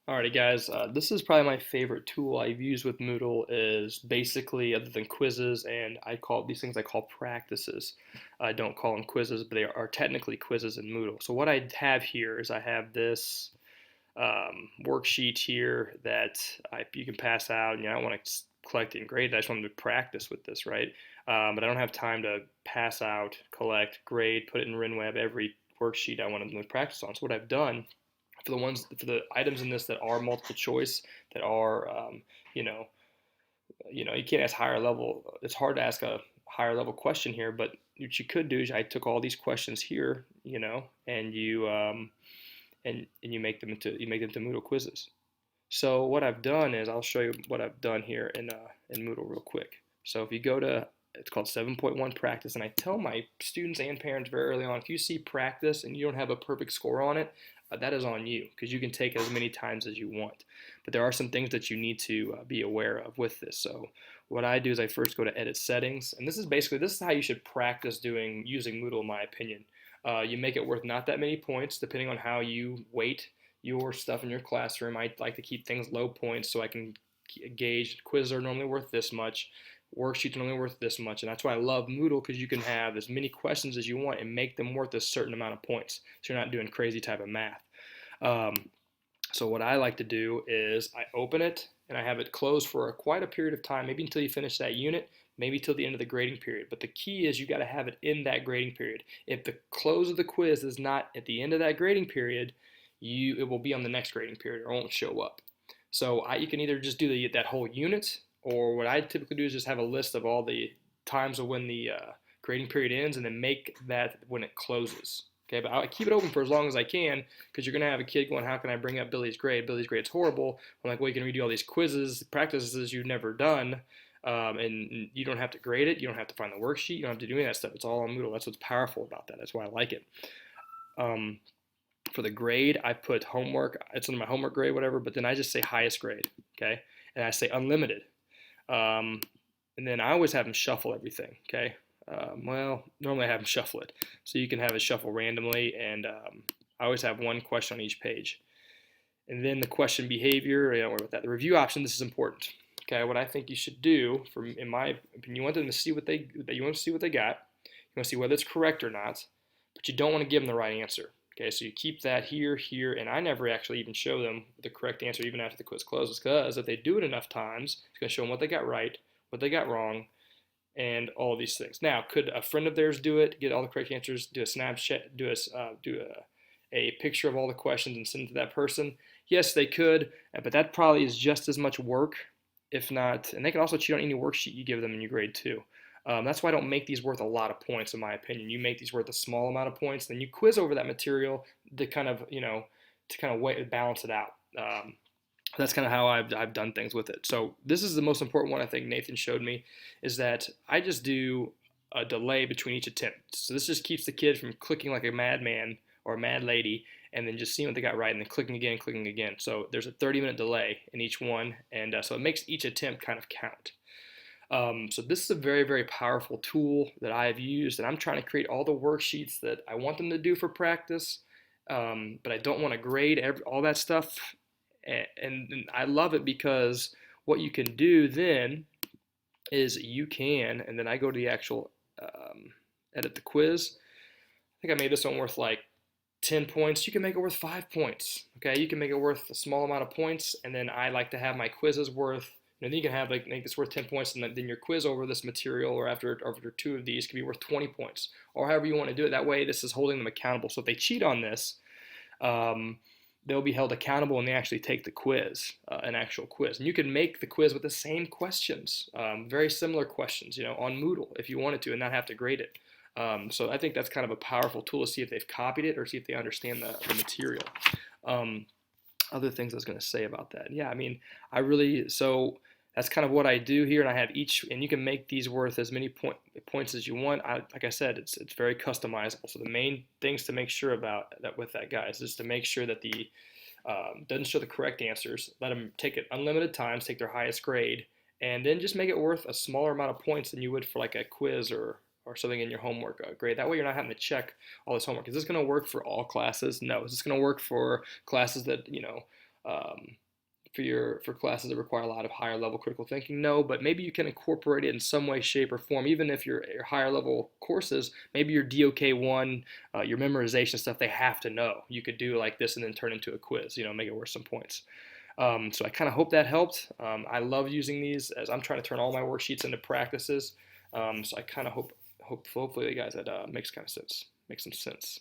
Alrighty guys, this is probably my favorite tool I've used with Moodle is basically other than quizzes and I call these things I call practices. I don't call them quizzes, but they are technically quizzes in Moodle. So what I have here is I have this worksheet here that you can pass out. I don't want to collect it and grade it. I just want to practice with this, right? But I don't have time to pass out, collect, grade, put it in RenWeb every worksheet I want to practice on. So what I've done for the items in this that are multiple choice that are you know you can't ask higher level. It's hard to ask a higher level question here, but what you could do is I took all these questions here, and you make them into Moodle quizzes. So what I've done is I'll show you what I've done here in Moodle real quick. So if you go to it's called 7.1 practice, and I tell my students and parents very early on, if you see practice and you don't have a perfect score on it, that is on you because you can take it as many times as you want. But there are some things that you need to be aware of with this. So what I do is I first go to edit settings, and this is how you should practice using Moodle in my opinion. You make it worth not that many points depending on how you weight your stuff in your classroom. I like to keep things low points so I can gauge. Quizzes are normally worth this much. Worksheets are only worth this much, and that's why I love Moodle because you can have as many questions as you want and make them worth a certain amount of points. So you're not doing crazy type of math. Um, so what I like to do is I open it and I have it closed for quite a period of time, maybe until you finish that unit, maybe till the end of the grading period. But the key is you got to have it in that grading period. If the close of the quiz is not at the end of that grading period, it will be on the next grading period or it won't show up. So you can either just do that whole unit, or what I typically do is just have a list of all the times of when the grading period ends, and then make that when it closes. Okay, but I keep it open for as long as I can because you're gonna have a kid going, "How can I bring up Billy's grade? Billy's grade's horrible." I'm like, "Well, you can redo all these quizzes, practices you've never done, and you don't have to grade it. You don't have to find the worksheet. You don't have to do any of that stuff. It's all on Moodle. That's what's powerful about that. That's why I like it." Um, for the grade, I put homework. It's under my homework grade, whatever. But then I just say highest grade. Okay, and I say unlimited. Um, and then I always have them shuffle everything. Okay. Well, normally I have them shuffle it, so you can have it shuffle randomly, and I always have one question on each page. And then the question behavior, don't worry about that. The review option, this is important. Okay, what I think you should do, in my opinion, you want them to see what they got. You want to see whether it's correct or not, but you don't want to give them the right answer. Okay, so you keep that here, here, and I never actually even show them the correct answer even after the quiz closes, because if they do it enough times, it's going to show them what they got right, what they got wrong, and all these things. Now, could a friend of theirs do it, get all the correct answers, do a Snapchat, a picture of all the questions and send it to that person? Yes, they could, but that probably is just as much work, if not, and they can also cheat on any worksheet you give them in your grade too. That's why I don't make these worth a lot of points, in my opinion. You make these worth a small amount of points, then you quiz over that material to kind of, balance it out. That's kind of how I've done things with it. So this is the most important one I think Nathan showed me, is that I just do a delay between each attempt. So this just keeps the kid from clicking like a madman or a mad lady and then just seeing what they got right and then clicking again, clicking again. So there's a 30-minute delay in each one, and so it makes each attempt kind of count. So this is a very, very powerful tool that I have used, and I'm trying to create all the worksheets that I want them to do for practice, but I don't want to grade all that stuff. And I love it because what you can do then is and then I go to the actual edit the quiz. I think I made this one worth like 10 points. You can make it worth 5 points. Okay, you can make it worth a small amount of points, and then I like to have my quizzes worth. Then you can have make this worth 10 points, and then your quiz over this material or after two of these can be worth 20 points, or however you want to do it. That way, this is holding them accountable. So if they cheat on this, um, they'll be held accountable when they actually take the quiz, an actual quiz. And you can make the quiz with the same questions, very similar questions, on Moodle if you wanted to, and not have to grade it. So I think that's kind of a powerful tool to see if they've copied it or see if they understand the material. Other things I was going to say about that. Yeah, I mean, so that's kind of what I do here, and I have and you can make these worth as many points as you want. Like I said, it's very customizable. So the main things to make sure about that with that, guys, is to make sure that the doesn't show the correct answers. Let them take it unlimited times, take their highest grade, and then just make it worth a smaller amount of points than you would for like a quiz or something in your homework grade. That way you're not having to check all this homework. Is this going to work for all classes? No. Is this going to work for classes that, um, for classes that require a lot of higher level critical thinking? No, but maybe you can incorporate it in some way, shape, or form. Even if your higher level courses, maybe your DOK1, your memorization stuff, they have to know. You could do like this and then turn into a quiz. Make it worth some points. So I kind of hope that helped. I love using these as I'm trying to turn all my worksheets into practices. So I kind of hopefully, guys, that makes kind of sense. Makes some sense.